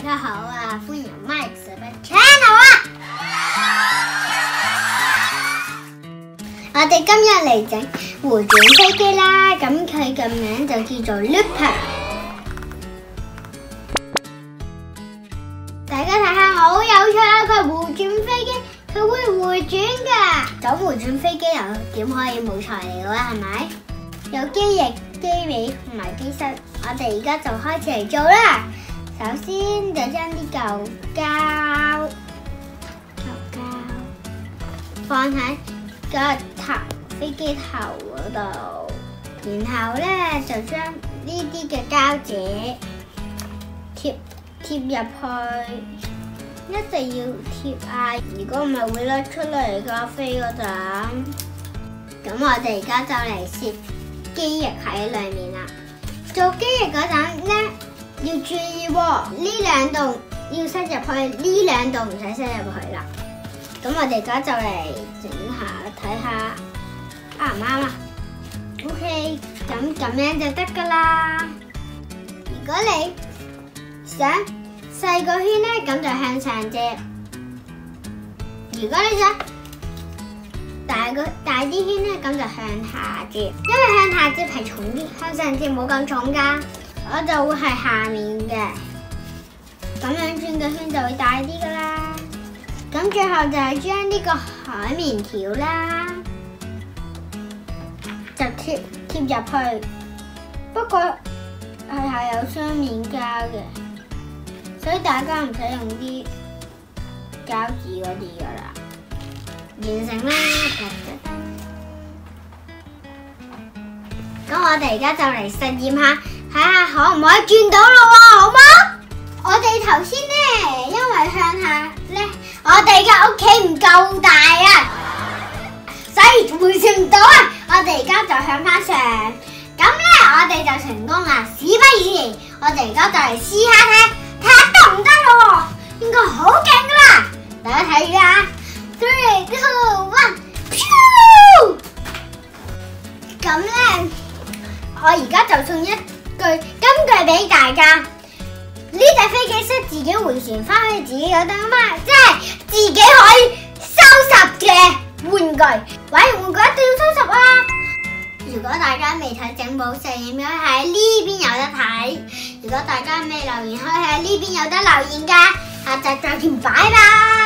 家好啊，歡迎 Mike 嘅 channel 啊！我哋今日嚟整迴轉飛機啦，咁佢嘅名就叫做 Looper。大家睇下，好有趣啊！佢迴轉飛機，佢會迴轉㗎。咁迴轉飛機又點可以冇材料啊？係咪？有機翼、機尾同埋機身，我哋而家就開始嚟做啦。首先就將啲舊膠放喺個飛機頭嗰度，然後咧就將呢啲嘅膠紙貼入去，一定要貼啊！如果唔係會甩出嚟㗎，飛嗰陣。咁我哋而家就嚟攝機翼喺裏面啦。做機翼嗰陣咧，要注意喎，呢兩度要塞入去，呢兩度唔使塞入去啦。咁我哋而家就嚟整下，睇下啱唔啱啊 ？OK， 咁樣就得㗎啦。如果你想細個圈咧，咁就向上接；如果你想大啲圈咧，咁就向下接。因為向下接係重啲，向上接冇咁重㗎。我就會係下面嘅，咁樣轉個圈就會大啲㗎啦。咁最後就係將呢個海綿條啦，就貼入去。不過係有雙面膠嘅，所以大家唔使用啲膠紙嗰啲㗎啦。完成啦！咁我哋而家就嚟實驗下，睇下可唔可以轉到咯喎，好嗎？我哋頭先咧，因為向下咧，我哋嘅屋企唔夠大啊，所以回旋唔到啊。我哋而家就向翻上，咁咧我哋就成功啦。事不宜遲，我哋而家就嚟試下睇下得唔得咯喎，應該好勁噶啦！大家睇住啊 ，3、2、1，咁咧，我而家就送一句金句俾大家，呢隻飛機識自己回旋翻去自己嗰度啊嘛，即係自己可以收拾嘅玩具，玩完玩具一定要收拾啊！如果大家未睇整部實驗，可以喺呢邊有得睇；如果大家未留言，可以喺呢邊有得留言㗎。下集再見，拜拜。